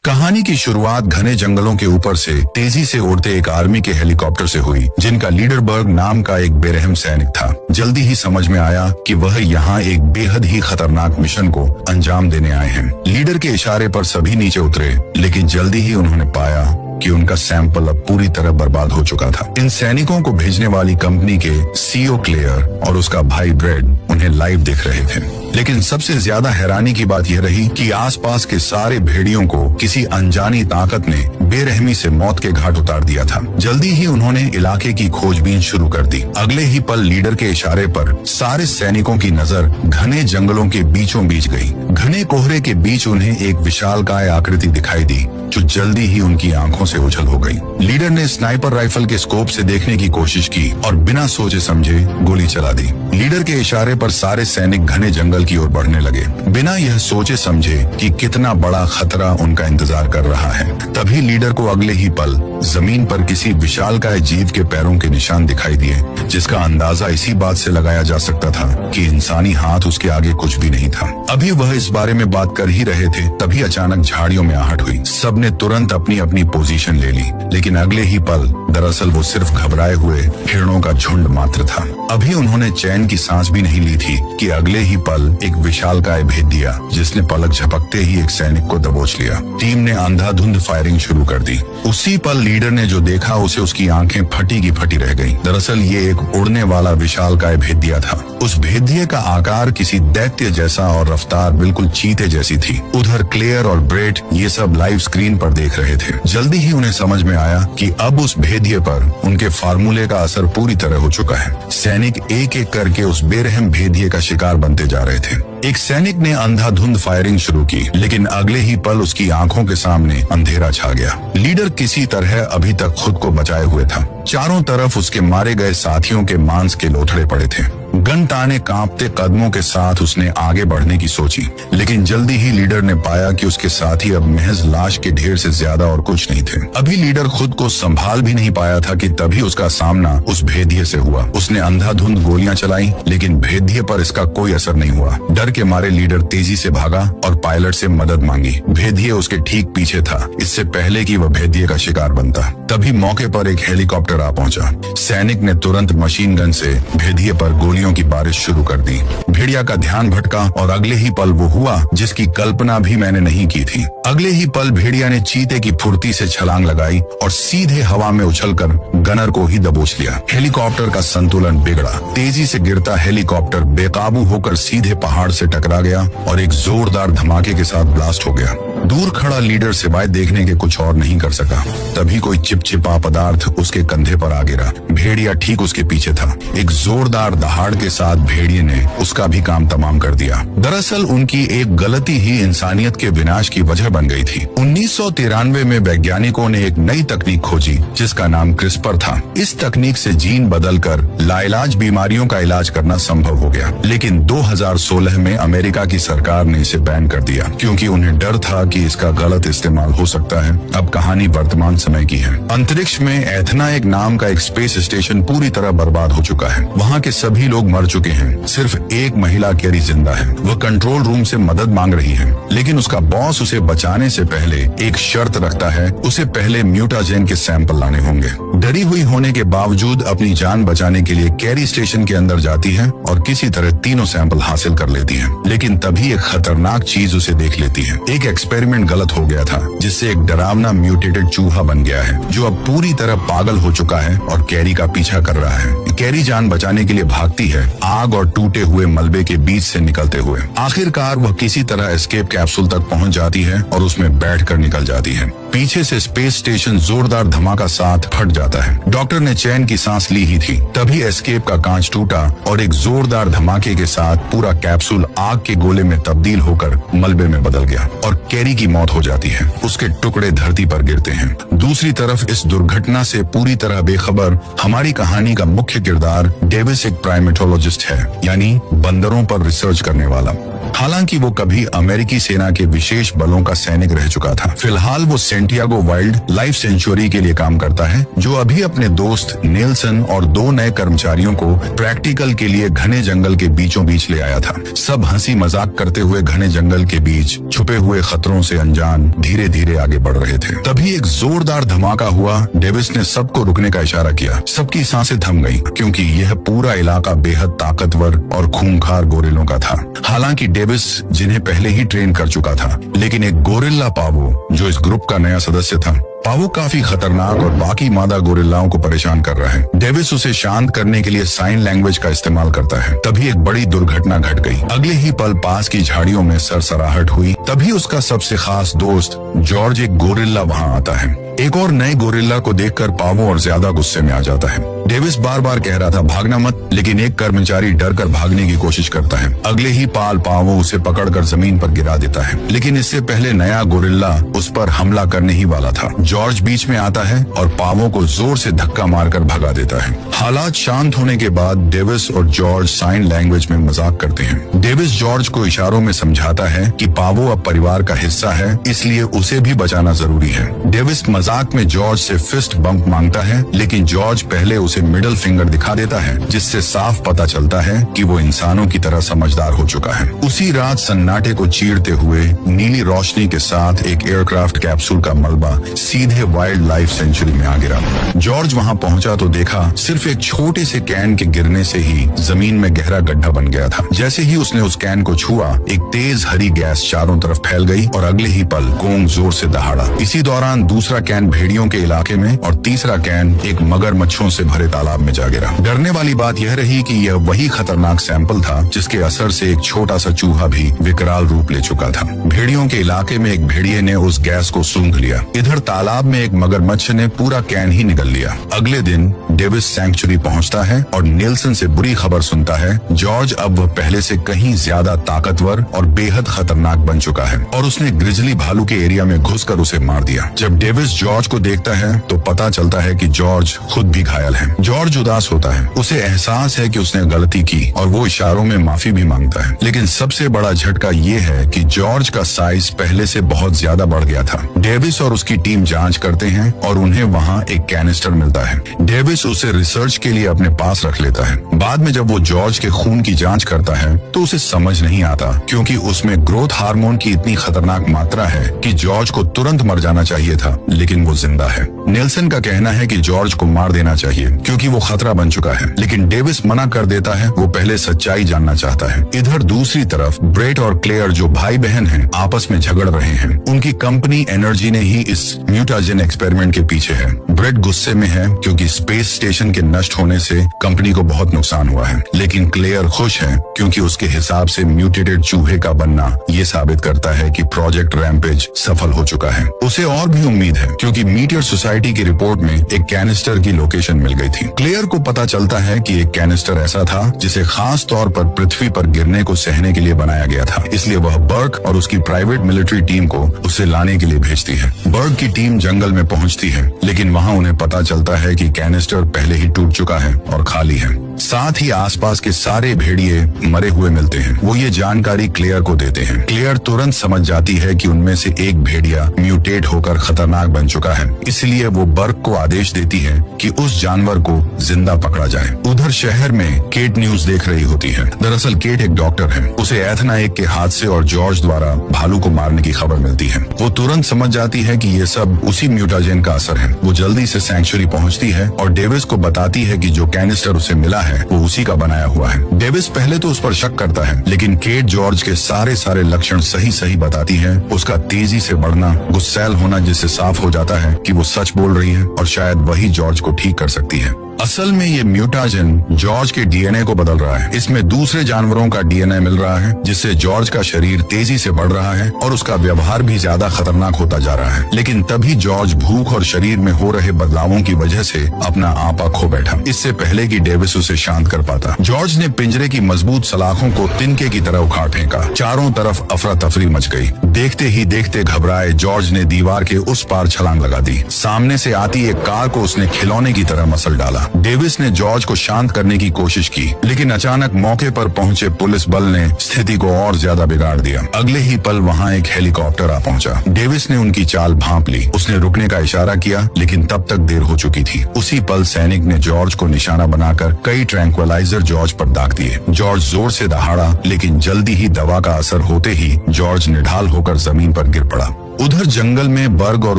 कहानी की शुरुआत घने जंगलों के ऊपर से तेजी से उड़ते एक आर्मी के हेलीकॉप्टर से हुई, जिनका लीडरबर्ग नाम का एक बेरहम सैनिक था। जल्दी ही समझ में आया कि वह यहाँ एक बेहद ही खतरनाक मिशन को अंजाम देने आए हैं। लीडर के इशारे पर सभी नीचे उतरे, लेकिन जल्दी ही उन्होंने पाया कि उनका सैंपल अब पूरी तरह बर्बाद हो चुका था। इन सैनिकों को भेजने वाली कंपनी के सीईओ क्लेयर और उसका भाई ब्रेड उन्हें लाइव देख रहे थे। लेकिन सबसे ज्यादा हैरानी की बात यह रही कि आसपास के सारे भेड़ियों को किसी अनजानी ताकत ने बेरहमी से मौत के घाट उतार दिया था। जल्दी ही उन्होंने इलाके की खोजबीन शुरू कर दी। अगले ही पल लीडर के इशारे पर सारे सैनिकों की नजर घने जंगलों के बीचों बीच गई। घने कोहरे के बीच उन्हें एक विशालकाय आकृति दिखाई दी, जो जल्दी ही उनकी आंखों से ओझल हो गई। लीडर ने स्नाइपर राइफल के स्कोप से देखने की कोशिश की और बिना सोचे समझे गोली चला दी। लीडर के इशारे पर सारे सैनिक घने जंगल की ओर बढ़ने लगे, बिना यह सोचे समझे कि कितना बड़ा खतरा उनका इंतजार कर रहा है। तभी लीडर को अगले ही पल जमीन पर किसी विशालकाय जीव के पैरों के निशान दिखाई दिए, जिसका अंदाजा इसी बात से लगाया जा सकता था कि इंसानी हाथ उसके आगे कुछ भी नहीं था। अभी वह इस बारे में बात कर ही रहे थे, तभी अचानक झाड़ियों में आहट हुई। सबने तुरंत अपनी अपनी पोजीशन ले ली, लेकिन अगले ही पल दरअसल वो सिर्फ घबराए हुए हिरणों का झुंड मात्र था। अभी उन्होंने चैन की सांस भी नहीं ली थी कि अगले ही पल एक विशालकाय भेद दिया, जिसने पलक झपकते ही एक सैनिक को दबोच लिया। टीम ने अंधाधुंध फायरिंग शुरू कर दी। उसी पल लीडर ने जो देखा उसे उसकी आंखें फटी की फटी रह गईं। दरअसल ये एक उड़ने वाला विशालकाय भेदिया था। उस भेदिये का आकार किसी दैत्य जैसा और रफ्तार बिल्कुल चीते जैसी थी। उधर क्लेयर और ब्रेट ये सब लाइव स्क्रीन पर देख रहे थे। जल्दी ही उन्हें समझ में आया कि अब उस भेदिये पर उनके फार्मूले का असर पूरी तरह हो चुका है। सैनिक एक एक करके उस बेरहम भेदिये का शिकार बनते जा रहे थे। एक सैनिक ने अंधाधुंध फायरिंग शुरू की, लेकिन अगले ही पल उसकी आंखों के सामने अंधेरा छा गया। लीडर किसी तरह अभी तक खुद को बचाए हुए था। चारों तरफ उसके मारे गए साथियों के मांस के लोथड़े पड़े थे। गन ताने कांपते कदमों के साथ उसने आगे बढ़ने की सोची, लेकिन जल्दी ही लीडर ने पाया कि उसके साथी अब महज लाश के ढेर से ज्यादा और कुछ नहीं थे। अभी लीडर खुद को संभाल भी नहीं पाया था कि तभी उसका सामना उस भेदिये से हुआ। उसने अंधाधुंध गोलियां चलाई, लेकिन भेदिये पर इसका कोई असर नहीं हुआ। डर के मारे लीडर तेजी से भागा और पायलट से मदद मांगी। भेदिये उसके ठीक पीछे था, इससे पहले कि वह भेदिये का शिकार बनता। तभी मौके पर एक हेलीकॉप्टर आ पहुंचा। सैनिक ने तुरंत मशीन गन से भेदिये पर गोलियों की बारिश शुरू कर दी। भेड़िया का ध्यान भटका और अगले ही पल वो हुआ जिसकी कल्पना भी मैंने नहीं की थी। अगले ही पल भेड़िया ने चीते की फुर्ती से छलांग लगाई और सीधे हवा में उछलकर गनर को ही दबोच लिया। हेलीकॉप्टर का संतुलन बिगड़ा। तेजी से गिरता हेलीकॉप्टर बेकाबू होकर सीधे पहाड़ से टकरा गया और एक जोरदार धमाके के साथ ब्लास्ट हो गया। दूर खड़ा लीडर सिवाय देखने के कुछ और नहीं कर सका। तभी कोई चिपचिपा पदार्थ उसके कंधे पर आ गिरा। भेड़िया ठीक उसके पीछे था। एक जोरदार दहाड़ के साथ भेड़िए ने उसका भी काम तमाम कर दिया। दरअसल उनकी एक गलती ही इंसानियत के विनाश की वजह बन गई थी। 1993 में वैज्ञानिकों ने एक नई तकनीक खोजी, जिसका नाम क्रिस्पर था। इस तकनीक से जीन बदलकर लाइलाज बीमारियों का इलाज करना संभव हो गया, लेकिन 2016 में अमेरिका की सरकार ने इसे बैन कर दिया, क्योंकि उन्हें डर था कि इसका गलत इस्तेमाल हो सकता है। अब कहानी वर्तमान समय की है। अंतरिक्ष में एथना एक नाम का एक स्पेस स्टेशन पूरी तरह बर्बाद हो चुका है। वहाँ के सभी लोग मर चुके हैं। सिर्फ एक महिला कैरी जिंदा है। वह कंट्रोल रूम से मदद मांग रही है, लेकिन उसका बॉस उसे बचाने से पहले एक शर्त रखता है। उसे पहले म्यूटाजेन के सैंपल लाने होंगे। डरी हुई होने के बावजूद अपनी जान बचाने के लिए कैरी स्टेशन के अंदर जाती है और किसी तरह तीनों सैंपल हासिल कर लेती है। लेकिन तभी एक खतरनाक चीज उसे देख लेती है। एक एक्सपेरिमेंट गलत हो गया था, जिससे एक डरावना म्यूटेटेड चूहा बन गया है, जो अब पूरी तरह पागल हो चुका है और कैरी का पीछा कर रहा है। कैरी जान बचाने के लिए भागती है, आग और टूटे हुए मलबे के बीच से निकलते हुए। आखिरकार वह किसी तरह एस्केप कैप्सूल तक पहुंच जाती है और उसमें बैठकर निकल जाती है। पीछे से स्पेस स्टेशन जोरदार धमाका साथ फट जाता है। डॉक्टर ने चैन की सांस ली ही थी, तभी एस्केप का कांच टूटा और एक जोरदार धमाके के साथ पूरा कैप्सूल आग के गोले में तब्दील होकर मलबे में बदल गया और कैरी की मौत हो जाती है। उसके टुकड़े धरती पर गिरते हैं। दूसरी तरफ इस दुर्घटना से पूरी तरह बेखबर हमारी कहानी का मुख्य किरदार डेविस एक प्राइमेटोलॉजिस्ट है, यानी बंदरों पर रिसर्च करने वाला। हालांकि वो कभी अमेरिकी सेना के विशेष बलों का सैनिक रह चुका था। फिलहाल वो सेंटियागो वाइल्ड लाइफ सेंचुरी के लिए काम करता है, जो अभी अपने दोस्त नेल्सन और 2 नए कर्मचारियों को प्रैक्टिकल के लिए घने जंगल के बीचों बीच ले आया था। सब हंसी मजाक करते हुए घने जंगल के बीच छुपे हुए खतरों से अनजान धीरे धीरे आगे बढ़ रहे थे। तभी एक जोरदार धमाका हुआ। डेविस ने सबको रुकने का इशारा किया। सबकी सांसें थम गईं, क्योंकि यह पूरा इलाका बेहद ताकतवर और खूंखार गोरिल्लों का था। हालांकि डेविस जिन्हें पहले ही ट्रेन कर चुका था, लेकिन एक गोरिल्ला पावो जो इस ग्रुप का नया सदस्य था, पावो काफी खतरनाक और बाकी मादा गोरिल्लाओं को परेशान कर रहा है। डेविस उसे शांत करने के लिए साइन लैंग्वेज का इस्तेमाल करता है। तभी एक बड़ी दुर्घटना घट गई। अगले ही पल पास की झाड़ियों में सरसराहट हुई। तभी उसका सबसे खास दोस्त जॉर्ज एक गोरिल्ला वहां आता है। एक और नए गोरिल्ला को देखकर पावो और ज्यादा गुस्से में आ जाता है। डेविस बार बार कह रहा था भागना मत, लेकिन एक कर्मचारी डरकर भागने की कोशिश करता है। अगले ही पल पावो उसे पकड़कर जमीन पर गिरा देता है, लेकिन इससे पहले नया गोरिल्ला उस पर हमला करने ही वाला था। जॉर्ज बीच में आता है और पावो को जोर से धक्का मारकर भगा देता है। हालात शांत होने के बाद डेविस और जॉर्ज साइन लैंग्वेज में मजाक करते हैं। डेविस जॉर्ज को इशारों में समझाता है कि पावो अब परिवार का हिस्सा है, इसलिए उसे भी बचाना जरूरी है। डेविस मजाक में जॉर्ज से फिस्ट बम्प मांगता है, लेकिन जॉर्ज पहले उसे मिडिल फिंगर दिखा देता है, जिससे साफ पता चलता है कि वो इंसानों की तरह समझदार हो चुका है। उसी रात सन्नाटे को चीरते हुए नीली रोशनी के साथ एक एयरक्राफ्ट कैप्सूल का मलबा सीधे वाइल्ड लाइफ सेंचुरी में आ गिरा। जॉर्ज वहां पहुंचा तो देखा सिर्फ एक छोटे से कैन के गिरने से ही जमीन में गहरा गड्ढा बन गया था। जैसे ही उसने उस कैन को छुआ, एक तेज हरी गैस चारों तरफ फैल गई और अगले ही पल गोंग जोर से दहाड़ा। इसी दौरान दूसरा कैन भेड़ियों के इलाके में और तीसरा कैन एक मगरमच्छों से भरे तालाब में जा गिरा। डरने वाली बात यह रही कि यह वही खतरनाक सैंपल था जिसके असर से एक छोटा सा चूहा भी विकराल रूप ले चुका था। भेड़ियों के इलाके में एक भेड़िए ने उस गैस को सूंघ लिया। इधर तालाब में एक मगरमच्छ ने पूरा कैन ही निगल लिया। अगले दिन डेविस सैंक्चुरी पहुंचता है और नेल्सन से बुरी खबर सुनता है। जॉर्ज अब वह पहले से कहीं ज्यादा ताकतवर और बेहद खतरनाक बन चुका है और उसने ग्रिजली भालू के एरिया में घुसकर उसे मार दिया। जब डेविस जॉर्ज को देखता है तो पता चलता है कि जॉर्ज खुद भी घायल है। जॉर्ज उदास होता है। उसे एहसास है कि उसने गलती की और वो इशारों में माफी भी मांगता है। लेकिन सबसे बड़ा झटका ये है कि जॉर्ज का साइज पहले से बहुत ज्यादा बढ़ गया था। डेविस और उसकी टीम जांच करते हैं और उन्हें वहाँ एक कैनिस्टर मिलता है। डेविस उसे रिसर्च के लिए अपने पास रख लेता है। बाद में जब वो जॉर्ज के खून की जांच करता है तो उसे समझ नहीं आता, क्योंकि उसमें ग्रोथ हार्मोन की इतनी खतरनाक मात्रा है कि जॉर्ज को तुरंत मर जाना चाहिए था, लेकिन वो जिंदा है। नेल्सन का कहना है कि जॉर्ज को मार देना चाहिए क्योंकि वो खतरा बन चुका है, लेकिन डेविस मना कर देता है। वो पहले सच्चाई जानना चाहता है। इधर दूसरी तरफ ब्रेट और क्लेयर, जो भाई बहन हैं, आपस में झगड़ रहे हैं। उनकी कंपनी एनर्जी ने ही इस म्यूटाजेन एक्सपेरिमेंट के पीछे है। ब्रेट गुस्से में है क्योंकि स्पेस स्टेशन के नष्ट होने से कंपनी को बहुत नुकसान हुआ है, लेकिन क्लेयर खुश है क्योंकि उसके हिसाब से म्यूटेटेड चूहे का बनना ये साबित करता है कि प्रोजेक्ट रैम्पेज सफल हो चुका है। उसे और भी उम्मीद है क्योंकि मीटियर सोसाइटी की रिपोर्ट में एक कैनिस्टर की लोकेशन मिल गई थी। क्लेयर को पता चलता है कि एक कैनिस्टर ऐसा था जिसे खास तौर पर पृथ्वी पर गिरने को सहने के लिए बनाया गया था, इसलिए वह बर्क और उसकी प्राइवेट मिलिट्री टीम को उसे लाने के लिए भेजती है। बर्क की टीम जंगल में पहुंचती है, लेकिन वहां उन्हें पता चलता है कि कैनिस्टर पहले ही टूट चुका है और खाली है। साथ ही आसपास के सारे भेड़िए मरे हुए मिलते हैं। वो ये जानकारी क्लेयर को देते हैं। क्लेयर तुरंत समझ जाती है कि उनमें से एक भेड़िया म्यूटेट होकर खतरनाक बन चुका है, इसलिए वो बर्क को आदेश देती है कि उस जानवर को जिंदा पकड़ा जाए। उधर शहर में केट न्यूज देख रही होती है। दरअसल केट एक डॉक्टर है। उसे एथना एक के हादसे और जॉर्ज द्वारा भालू को मारने की खबर मिलती है। वो तुरंत समझ जाती है कि ये सब उसी म्यूटाजेन का असर है। वो जल्दी से सैंक्चुरी पहुंचती है और डेविस को बताती है कि जो कैनिस्टर उसे मिला है वो उसी का बनाया हुआ है। डेविस पहले तो उस पर शक करता है, लेकिन केट जॉर्ज के सारे लक्षण सही बताती है। उसका तेजी से बढ़ना, गुस्सैल होना, जिससे साफ हो जाता है कि वो सच बोल रही है और शायद वही जॉर्ज को ठीक कर सकती है। असल में ये म्यूटाजेन जॉर्ज के डीएनए को बदल रहा है। इसमें दूसरे जानवरों का डीएनए मिल रहा है, जिससे जॉर्ज का शरीर तेजी से बढ़ रहा है और उसका व्यवहार भी ज्यादा खतरनाक होता जा रहा है। लेकिन तभी जॉर्ज भूख और शरीर में हो रहे बदलावों की वजह से अपना आपा खो बैठा, इससे पहले कि डेविस उसे शांत कर पाता। जॉर्ज ने पिंजरे की मजबूत सलाखों को तिनके की तरह उखाड़ फेंका। चारों तरफ अफरा तफरी मच गई। देखते ही देखते घबराए जॉर्ज ने दीवार के उस पार छलांग लगा दी। सामने से आती एक कार को उसने खिलौने की तरह मसल डाला। था। डेविस ने जॉर्ज को शांत करने की कोशिश की, लेकिन अचानक मौके पर पहुंचे पुलिस बल ने स्थिति को और ज्यादा बिगाड़ दिया। अगले ही पल वहां एक हेलीकॉप्टर आ पहुंचा। डेविस ने उनकी चाल भांप ली। उसने रुकने का इशारा किया, लेकिन तब तक देर हो चुकी थी। उसी पल सैनिक ने जॉर्ज को निशाना बनाकर कई ट्रैंक्विलाइजर जॉर्ज पर दाग दिए। जॉर्ज जोर से दहाड़ा, लेकिन जल्दी ही दवा का असर होते ही जॉर्ज निढाल होकर जमीन पर गिर पड़ा। उधर जंगल में बर्ग और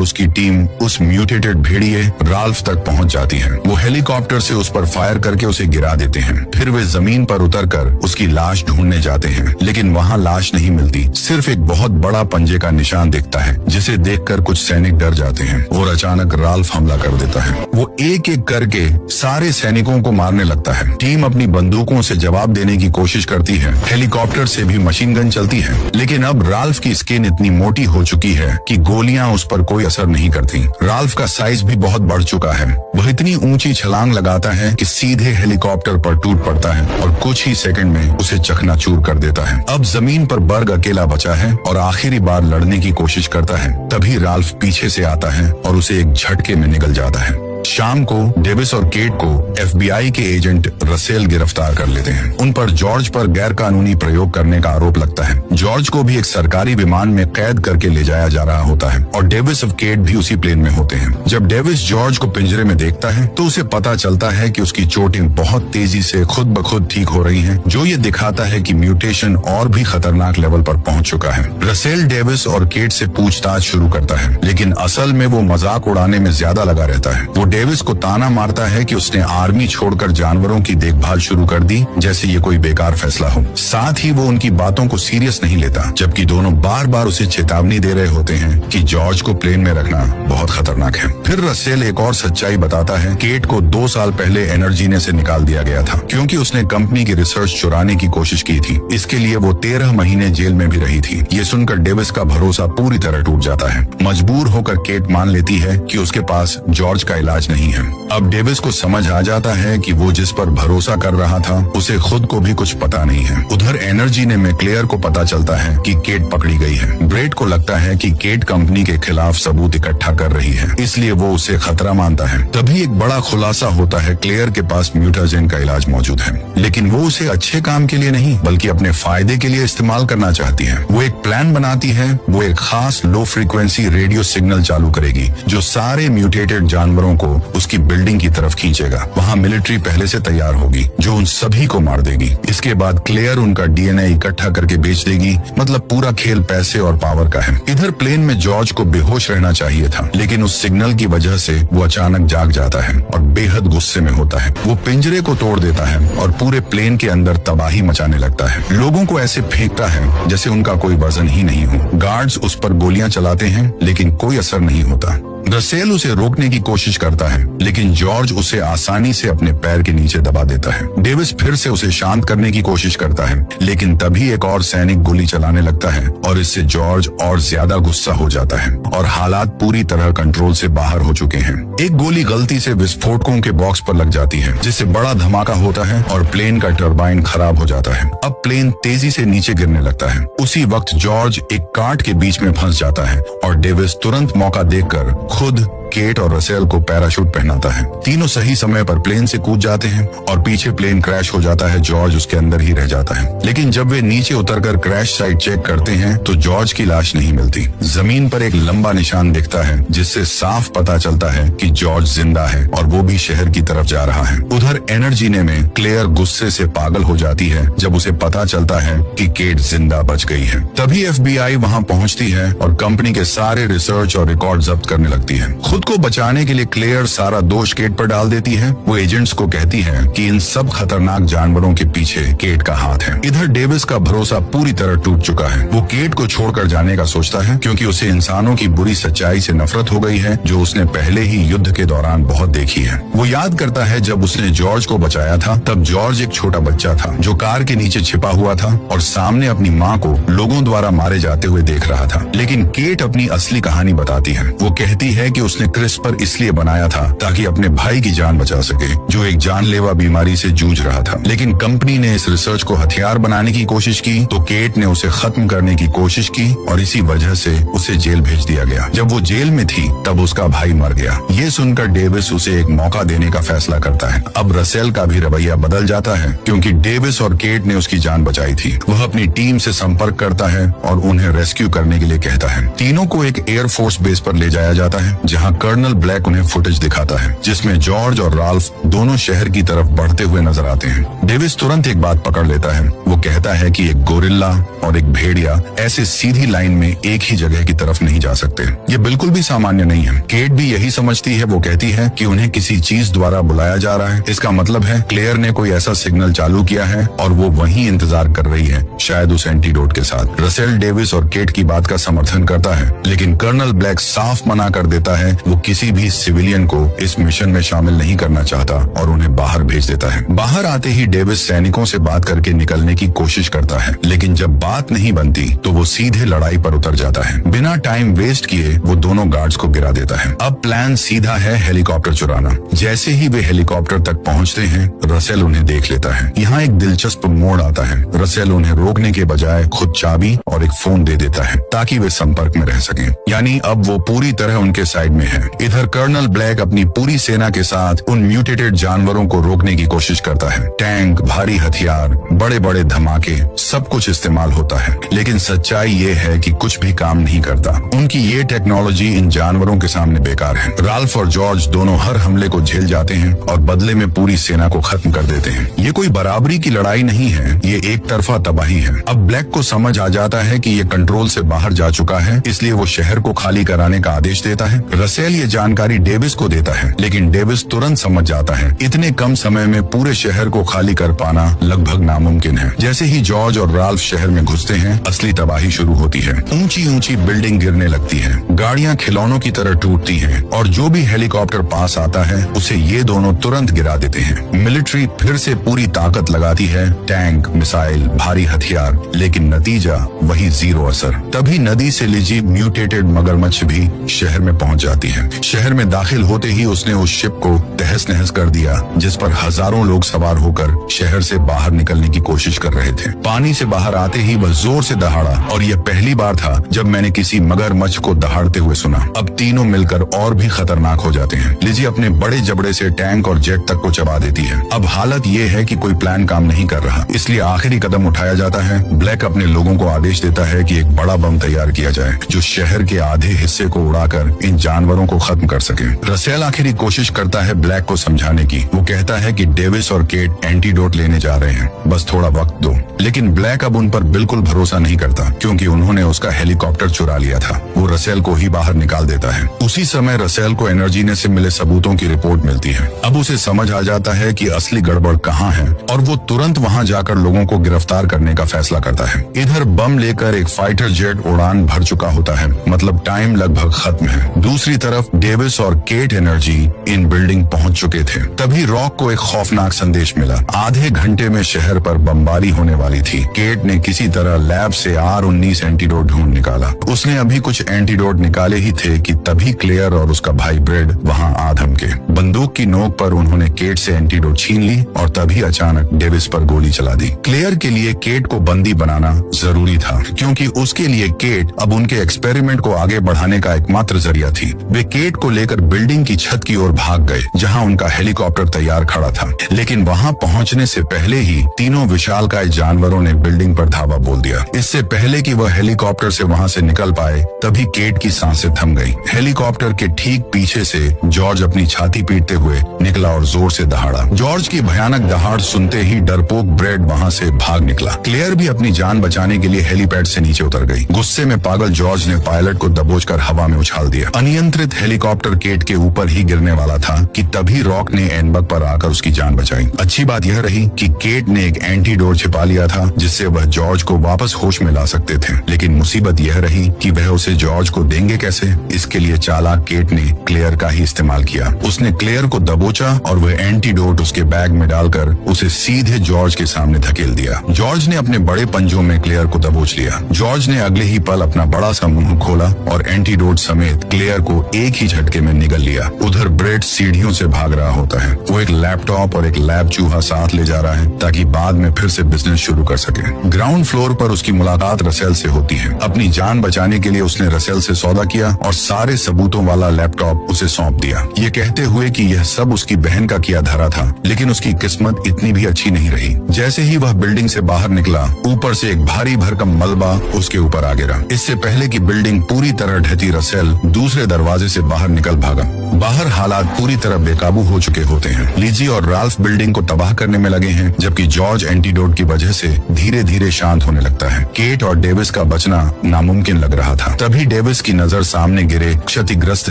उसकी टीम उस म्यूटेटेड भेड़िए राल्फ तक पहुंच जाती है। वो हेलीकॉप्टर से उस पर फायर करके उसे गिरा देते हैं। फिर वे जमीन पर उतरकर उसकी लाश ढूंढने जाते हैं, लेकिन वहां लाश नहीं मिलती। सिर्फ एक बहुत बड़ा पंजे का निशान दिखता है, जिसे देखकर कुछ सैनिक डर जाते हैं और अचानक राल्फ हमला कर देता है। वो एक एक करके सारे सैनिकों को मारने लगता है। टीम अपनी बंदूकों से जवाब देने की कोशिश करती है। हेलीकॉप्टर से भी मशीन गन चलती है, लेकिन अब राल्फ की स्किन इतनी मोटी हो चुकी है कि गोलियां उस पर कोई असर नहीं करती। राल्फ का साइज भी बहुत बढ़ चुका है। वह इतनी ऊंची छलांग लगाता है कि सीधे हेलीकॉप्टर पर टूट पड़ता है और कुछ ही सेकंड में उसे चकनाचूर कर देता है। अब जमीन पर बर्ग अकेला बचा है और आखिरी बार लड़ने की कोशिश करता है। तभी राल्फ पीछे से आता है और उसे एक झटके में निगल जाता है। शाम को डेविस और केट को FBI के एजेंट रसेल गिरफ्तार कर लेते हैं। उन पर जॉर्ज पर गैर कानूनी प्रयोग करने का आरोप लगता है। जॉर्ज को भी एक सरकारी विमान में कैद करके ले जाया जा रहा होता है और डेविस और केट भी उसी प्लेन में होते हैं। जब डेविस जॉर्ज को पिंजरे में देखता है तो उसे पता चलता है कि उसकी चोटें बहुत तेजी से खुद ब खुद ठीक हो रही हैं, जो ये दिखाता है कि म्यूटेशन और भी खतरनाक लेवल पर पहुंच चुका है। रसेल डेविस और केट से पूछताछ शुरू करता है, लेकिन असल में वो मजाक उड़ाने में ज्यादा लगा रहता है। वो डेविस को ताना मारता है कि उसने आर्मी छोड़कर जानवरों की देखभाल शुरू कर दी, जैसे ये कोई बेकार फैसला हो। साथ ही वो उनकी बातों को सीरियस नहीं लेता, जबकि दोनों बार बार उसे चेतावनी दे रहे होते हैं कि जॉर्ज को प्लेन में रखना बहुत खतरनाक है। फिर रसेल एक और सच्चाई बताता है। केट को 2 साल पहले एनर्जीने से निकाल दिया गया था, क्योंकि उसने कंपनी की रिसर्च चुराने की कोशिश की थी। इसके लिए वो 13 महीने जेल में भी रही थी। ये सुनकर डेविस का भरोसा पूरी तरह टूट जाता है। मजबूर होकर केट मान लेती है कि उसके पास जॉर्ज का इलाज नहीं है। अब डेविस को समझ आ जाता है कि वो जिस पर भरोसा कर रहा था उसे खुद को भी कुछ पता नहीं है। उधर एनर्जीने में क्लेयर को पता चलता है कि केट पकड़ी गई है। ब्रेड को लगता है कि केट कंपनी के खिलाफ सबूत इकट्ठा कर रही है, इसलिए वो उसे खतरा मानता है। तभी एक बड़ा खुलासा होता है। क्लेयर के पास म्यूटाजेन का इलाज मौजूद है, लेकिन वो उसे अच्छे काम के लिए नहीं बल्कि अपने फायदे के लिए इस्तेमाल करना चाहती है। वो एक प्लान बनाती है। वो एक खास लो फ्रीक्वेंसी रेडियो सिग्नल चालू करेगी, जो सारे म्यूटेटेड जानवरों को उसकी बिल्डिंग की तरफ खींचेगा। वहाँ मिलिट्री पहले से तैयार होगी, जो उन सभी को मार देगी। इसके बाद क्लेयर उनका DNA इकट्ठा करके बेच देगी। मतलब पूरा खेल पैसे और पावर का है। इधर प्लेन में जॉर्ज को बेहोश रहना चाहिए था, लेकिन उस सिग्नल की वजह से वो अचानक जाग जाता है और बेहद गुस्से में होता है। वो पिंजरे को तोड़ देता है और पूरे प्लेन के अंदर तबाही मचाने लगता है। लोगों को ऐसे फेंकता है जैसे उनका कोई वजन ही नहीं हो। गार्ड्स उस पर गोलियां चलाते हैं, लेकिन कोई असर नहीं होता। रसेल उसे रोकने की कोशिश करता है, लेकिन जॉर्ज उसे आसानी से अपने पैर के नीचे दबा देता है। डेविस फिर से उसे शांत करने की कोशिश करता है, लेकिन तभी एक और सैनिक गोली चलाने लगता है और इससे जॉर्ज और ज्यादा गुस्सा हो जाता है और हालात पूरी तरह कंट्रोल से बाहर हो चुके हैं। एक गोली गलती से विस्फोटकों के बॉक्स पर लग जाती है, जिससे बड़ा धमाका होता है और प्लेन का टरबाइन खराब हो जाता है। अब प्लेन तेजी से नीचे गिरने लगता है। उसी वक्त जॉर्ज एक कांट के बीच में फंस जाता है और डेविस तुरंत मौका देखकर खुद केट और रसेल को पैराशूट पहनाता है। तीनों सही समय पर प्लेन से कूद जाते हैं और पीछे प्लेन क्रैश हो जाता है। जॉर्ज उसके अंदर ही रह जाता है, लेकिन जब वे नीचे उतरकर क्रैश साइट चेक करते हैं तो जॉर्ज की लाश नहीं मिलती। जमीन पर एक लंबा निशान दिखता है, जिससे साफ पता चलता है कि जॉर्ज जिंदा है और वो भी शहर की तरफ जा रहा है। उधर एनर्जीने में क्लेयर गुस्से से पागल हो जाती है जब उसे पता चलता है कि केट जिंदा बच गई है। तभी FBI वहाँ पहुँचती है और कंपनी के सारे रिसर्च और रिकॉर्ड जब्त करने लगती है। खुद को बचाने के लिए क्लेयर सारा दोष केट पर डाल देती है। वो एजेंट्स को कहती है कि इन सब खतरनाक जानवरों के पीछे केट का हाथ है। इधर डेविस का भरोसा पूरी तरह टूट चुका है। वो केट को छोड़कर जाने का सोचता है, क्योंकि उसे इंसानों की बुरी सच्चाई से नफरत हो गई है, जो उसने पहले ही युद्ध के दौरान बहुत देखी है। वो याद करता है जब उसने जॉर्ज को बचाया था, तब जॉर्ज एक छोटा बच्चा था जो कार के नीचे छिपा हुआ था और सामने अपनी माँ को लोगों द्वारा मारे जाते हुए देख रहा था। लेकिन केट अपनी असली कहानी बताती है। वो कहती है कि उसने उसने क्रिस्पर इसलिए बनाया था ताकि अपने भाई की जान बचा सके, जो एक जानलेवा बीमारी से जूझ रहा था। लेकिन कंपनी ने इस रिसर्च को हथियार बनाने की कोशिश की तो केट ने उसे खत्म करने की कोशिश की और इसी वजह से उसे जेल भेज दिया गया। जब वो जेल में थी तब उसका भाई मर गया। ये सुनकर डेविस उसे एक मौका देने का फैसला करता है। अब रसेल का भी रवैया बदल जाता है क्योंकि डेविस और केट ने उसकी जान बचाई थी। वह अपनी टीम से संपर्क करता है और उन्हें रेस्क्यू करने के लिए कहता है। तीनों को एक एयरफोर्स बेस पर ले जाया जाता है जहां कर्नल ब्लैक उन्हें फुटेज दिखाता है जिसमें जॉर्ज और राल्फ दोनों शहर की तरफ बढ़ते हुए नजर आते हैं। डेविस तुरंत एक बात पकड़ लेता है। वो कहता है कि एक गोरिल्ला और एक भेड़िया ऐसे सीधी लाइन में एक ही जगह की तरफ नहीं जा सकते। ये बिल्कुल भी सामान्य नहीं है। केट भी यही समझती है। वो कहती है कि उन्हें किसी चीज द्वारा बुलाया जा रहा है। इसका मतलब है क्लेयर ने कोई ऐसा सिग्नल चालू किया है और वो वहीं इंतजार कर रही है, शायद उस एंटीडोट के साथ। रसेल डेविस और केट की बात का समर्थन करता है, लेकिन कर्नल ब्लैक साफ मना कर देता है। वो किसी भी सिविलियन को इस मिशन में शामिल नहीं करना चाहता और उन्हें बाहर भेज देता है। बाहर आते ही डेविस सैनिकों से बात करके निकलने की कोशिश करता है, लेकिन जब बात नहीं बनती तो वो सीधे लड़ाई पर उतर जाता है। बिना टाइम वेस्ट किए वो दोनों गार्ड्स को गिरा देता है। अब प्लान सीधा है हेलीकॉप्टर चुराना। जैसे ही वे हेलीकॉप्टर तक पहुंचते हैं, रसेल उन्हें देख लेता है। यहाँ एक दिलचस्प मोड़ आता है। रसेल उन्हें रोकने के बजाय खुद चाबी और एक फोन दे देता है ताकि वे संपर्क में रह सकें। यानी अब वो पूरी तरह उनके साइड में है। इधर कर्नल ब्लैक अपनी पूरी सेना के साथ उन म्यूटेटेड जानवरों को रोकने की कोशिश करता है। टैंक, भारी हथियार, बड़े बड़े धमाके, सब कुछ इस्तेमाल होता है, लेकिन सच्चाई ये है कि कुछ भी काम नहीं करता। उनकी ये टेक्नोलॉजी इन जानवरों के सामने बेकार है। राल्फ और जॉर्ज दोनों हर हमले को झेल जाते हैं और बदले में पूरी सेना को खत्म कर देते हैं। ये कोई बराबरी की लड़ाई नहीं है, ये एक तरफा तबाही है। अब ब्लैक को समझ आ जाता है कि ये कंट्रोल से बाहर जा चुका है, इसलिए वो शहर को खाली कराने का आदेश देता है। रसेल ये जानकारी डेविस को देता है, लेकिन डेविस तुरंत समझ जाता है इतने कम समय में पूरे शहर को खाली कर पाना लगभग नामुमकिन है। जैसे ही जॉर्ज और राल्फ शहर में घुसते हैं, असली तबाही शुरू होती है। ऊंची ऊंची बिल्डिंग गिरने लगती है, गाड़ियां खिलौनों की तरह टूटती हैं और जो भी हेलीकॉप्टर पास आता है उसे ये दोनों तुरंत गिरा देते हैं। मिलिट्री फिर से पूरी ताकत लगाती है, टैंक, मिसाइल, भारी हथियार, लेकिन नतीजा वही जीरो असर। तभी नदी से लिजी म्यूटेटेड मगरमच्छ भी शहर में पहुंच जाती है। शहर में दाखिल होते ही उसने उस शिप को तहस नहस कर दिया जिस पर हजारों लोग सवार होकर शहर से बाहर निकलने की कोशिश कर रहे थे। पानी से बाहर आते ही वह जोर से दहाड़ा और यह पहली बार था जब मैंने किसी मगरमच्छ को दहाड़ते हुए सुना। अब तीनों मिलकर और भी खतरनाक हो जाते हैं। लिजी अपने बड़े जबड़े से टैंक और जेट तक को चबा देती है। अब हालत ये है कि कोई प्लान काम नहीं कर रहा, इसलिए आखिरी कदम उठाया जाता है। ब्लैक अपने लोगों को आदेश देता है कि एक बड़ा बम तैयार किया जाए जो शहर के आधे हिस्से को उड़ाकर इन जानवरों को खत्म कर सके। रसेल आखिरी कोशिश करता है ब्लैक को समझाने की। वो कहता है कि डेविस और केट एंटीडोट लेने जा रहे हैं, बस थोड़ा वक्त दो। लेकिन ब्लैक अब उन पर बिल्कुल भरोसा नहीं करता क्योंकि उन्होंने उसका हेलीकॉप्टर चुरा लिया था। वो रसेल को ही बाहर निकाल देता है। उसी समय रसेल को एनर्जीने से मिले सबूतों की रिपोर्ट मिलती है। अब उसे समझ आ जाता है कि असली गड़बड़ कहाँ है और वो तुरंत वहाँ जाकर लोगों को गिरफ्तार करने का फैसला करता है। इधर बम लेकर एक फाइटर जेट उड़ान भर चुका होता है, मतलब टाइम लगभग खत्म है। दूसरी तरफ डेविस और केट एनर्जी इन बिल्डिंग पहुंच चुके थे। तभी रॉक को एक खौफनाक संदेश मिला। आधे घंटे में शहर पर बमबारी होने वाली थी। केट ने किसी तरह लैब से R19 एंटीडोट ढूंढ निकाला। उसने अभी कुछ एंटीडोट निकाले ही थे कि तभी क्लेयर और उसका भाई ब्रेड वहां आ धमके। बंदूक की नोक पर उन्होंने केट से एंटीडोट छीन ली और तभी अचानक डेविस पर गोली चला दी। क्लेयर के लिए केट को बंदी बनाना जरूरी था क्योंकि उसके लिए केट अब उनके एक्सपेरिमेंट को आगे बढ़ाने का एकमात्र जरिया थी। वे केट को लेकर बिल्डिंग की छत की ओर भाग गए जहां उनका हेलीकॉप्टर तैयार खड़ा था, लेकिन वहां पहुंचने से पहले ही तीनों विशालकाय जानवरों ने बिल्डिंग पर धावा बोल दिया। इससे पहले कि वह हेलीकॉप्टर से वहां से निकल पाए, तभी केट की सांसें थम गई। हेलीकॉप्टर के ठीक पीछे से जॉर्ज अपनी छाती पीटते हुए निकला और जोर से दहाड़ा। जॉर्ज की भयानक दहाड़ सुनते ही डरपोक ब्रेड वहां से भाग निकला। क्लेयर भी अपनी जान बचाने के लिए हेलीपैड से नीचे उतर गई। गुस्से में पागल जॉर्ज ने पायलट को दबोचकर हवा में उछाल दिया। अनियंत्रित हेलीकॉप्टर केट के ऊपर ही गिरने वाला था कि तभी रॉक ने एनबग पर आकर उसकी जान बचाई। अच्छी बात यह रही कि केट ने एक एंटीडोट छिपा लिया था जिससे वह जॉर्ज को वापस होश में ला सकते थे, लेकिन मुसीबत यह रही कि वह उसे जॉर्ज को देंगे कैसे। इसके लिए चालाक केट ने क्लेयर का ही इस्तेमाल किया। उसने क्लेयर को दबोचा और वह एंटीडोट उसके बैग में डालकर उसे सीधे जॉर्ज के सामने धकेल दिया। जॉर्ज ने अपने बड़े पंजों में क्लेयर को दबोच लिया। जॉर्ज ने अगले ही पल अपना बड़ा सा मुंह खोला और एंटीडोट समेत क्लेयर को एक ही झटके में निगल लिया। उधर ब्रेट सीढ़ियों से भाग रहा होता है। वो एक लैपटॉप और एक लैब चूहा साथ ले जा रहा है ताकि बाद में फिर से बिजनेस शुरू कर सके। ग्राउंड फ्लोर पर उसकी मुलाकात रसेल से होती है। अपनी जान बचाने के लिए उसने रसेल से सौदा किया और सारे सबूतों वाला लैपटॉप उसे सौंप दिया, ये कहते हुए कि यह सब उसकी बहन का किया धरा था। लेकिन उसकी किस्मत इतनी भी अच्छी नहीं रही। जैसे ही वह बिल्डिंग से बाहर निकला, ऊपर से एक भारी भरकम मलबा उसके ऊपर आ गिरा। इससे पहले कि बिल्डिंग पूरी तरह ढहती, रसेल दूसरे दरवाजे से बाहर निकल भागा। बाहर हालात पूरी तरह बेकाबू हो चुके होते हैं। लिजी और राल्फ बिल्डिंग को तबाह करने में लगे हैं, जबकि जॉर्ज एंटीडोट की वजह से धीरे धीरे शांत होने लगता है। केट और डेविस का बचना नामुमकिन लग रहा था। तभी डेविस की नजर सामने गिरे क्षतिग्रस्त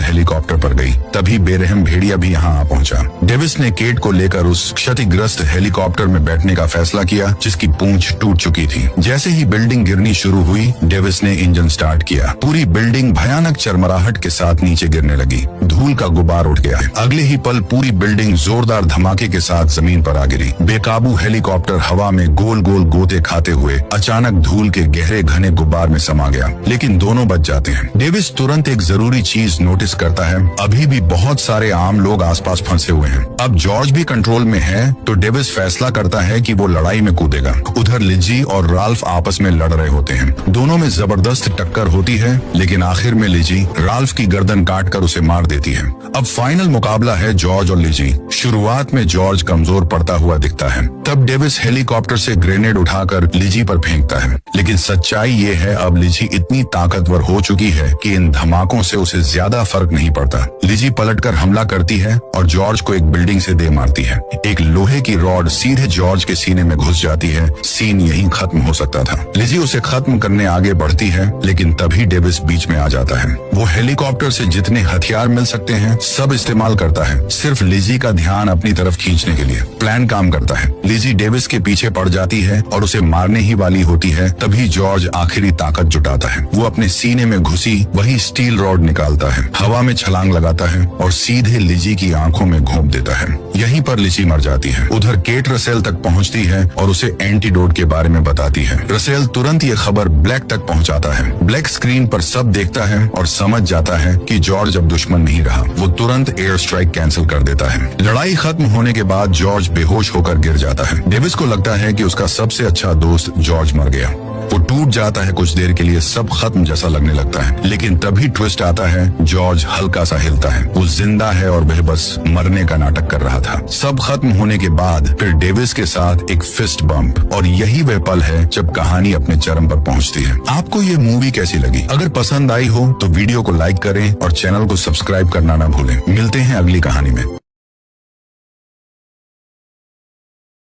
हेलीकॉप्टर पर गई। तभी बेरहम भेड़िया भी यहाँ आ पहुंचा। डेविस ने केट को लेकर उस क्षतिग्रस्त हेलीकॉप्टर में बैठने का फैसला किया जिसकी पूंछ टूट चुकी थी। जैसे ही बिल्डिंग गिरनी शुरू हुई, डेविस ने इंजन स्टार्ट किया। पूरी बिल्डिंग भयानक चरमराहट के साथ नीचे गिरने लगी। धूल का गुबार उठ गया। अगले ही पल पूरी बिल्डिंग जोरदार धमाके के साथ जमीन पर आ गिरी। बेकाबू हेलीकॉप्टर हवा में गोल गोल गोते खाते हुए अचानक धूल के गहरे घने गुबार में समा गया, लेकिन दोनों बच जाते हैं। डेविस तुरंत एक जरूरी चीज नोटिस करता है, अभी भी बहुत सारे आम लोग आसपास फंसे हुए हैं। अब जॉर्ज भी कंट्रोल में है, तो डेविस फैसला करता है कि वो लड़ाई में कूदेगा। उधर लिजी और राल्फ आपस में लड़ रहे होते हैं। दोनों में जबरदस्त टक्कर होती है, लेकिन आखिर में लिजी राल्फ की गर्दन काटकर उसे मार देती है। अब फाइनल मुकाबला है जॉर्ज और लिजी। शुरुआत में जॉर्ज कमजोर पड़ता हुआ दिखता है। तब डेविस हेलीकॉप्टर से ग्रेनेड उठाकर लिजी पर फेंकता है, लेकिन सच्चाई ये है अब लिजी इतनी ताकतवर हो चुकी है कि इन धमाकों से उसे ज्यादा फर्क नहीं पड़ता। लिजी पलटकर हमला करती है और जॉर्ज को एक बिल्डिंग से दे मारती है। एक लोहे की रॉड सीधे जॉर्ज के सीने में घुस जाती है। सीन यहीं खत्म हो सकता था। लिजी उसे खत्म करने आगे बढ़ती है, लेकिन तभी डेविस बीच में आ जाता है। वो हेलीकॉप्टर से जितने हथियार मिल सकते हैं सब इस्तेमाल करता है, सिर्फ लिजी का ध्यान अपनी तरफ खींचने के लिए। प्लान काम करता है। लिजी डेविस के पीछे पड़ जाती है और उसे मारने ही वाली होती है। तभी जॉर्ज आखिरी ताकत जुटाता है। वो अपने सीने में घुसी वही स्टील रॉड निकालता है, हवा में छलांग लगाता है और सीधे लिजी की आंखों में घोंप देता है। यहीं पर लिजी मर जाती है। उधर केट रसेल तक पहुंचती है और उसे एंटीडोट के बारे में बताती है। रसेल तुरंत ये खबर ब्लैक तक पहुंचाता है। ब्लैक स्क्रीन पर सब देखता है और समझ जाता है कि जॉर्ज अब दुश्मन नहीं रहा। वो तुरंत एयर स्ट्राइक कैंसिल कर देता है। लड़ाई खत्म होने के बाद जॉर्ज बेहोश होकर गिर जाता है। डेविस को लगता है कि उसका सबसे अच्छा दोस्त जॉर्ज मर गया। वो टूट जाता है। कुछ देर के लिए सब खत्म जैसा लगने लगता है, लेकिन तभी ट्विस्ट आता है। जॉर्ज हल्का सा हिलता है। वो जिंदा है और वह बस मरने का नाटक कर रहा था। सब खत्म होने के बाद फिर डेविस के साथ एक फिस्ट बम्प, और यही वह पल है जब कहानी अपने चरम पर पहुंचती है। आपको ये मूवी कैसी लगी? अगर पसंद आई हो तो वीडियो को लाइक करें और चैनल को सब्सक्राइब करना ना भूलें। मिलते हैं अगली कहानी में।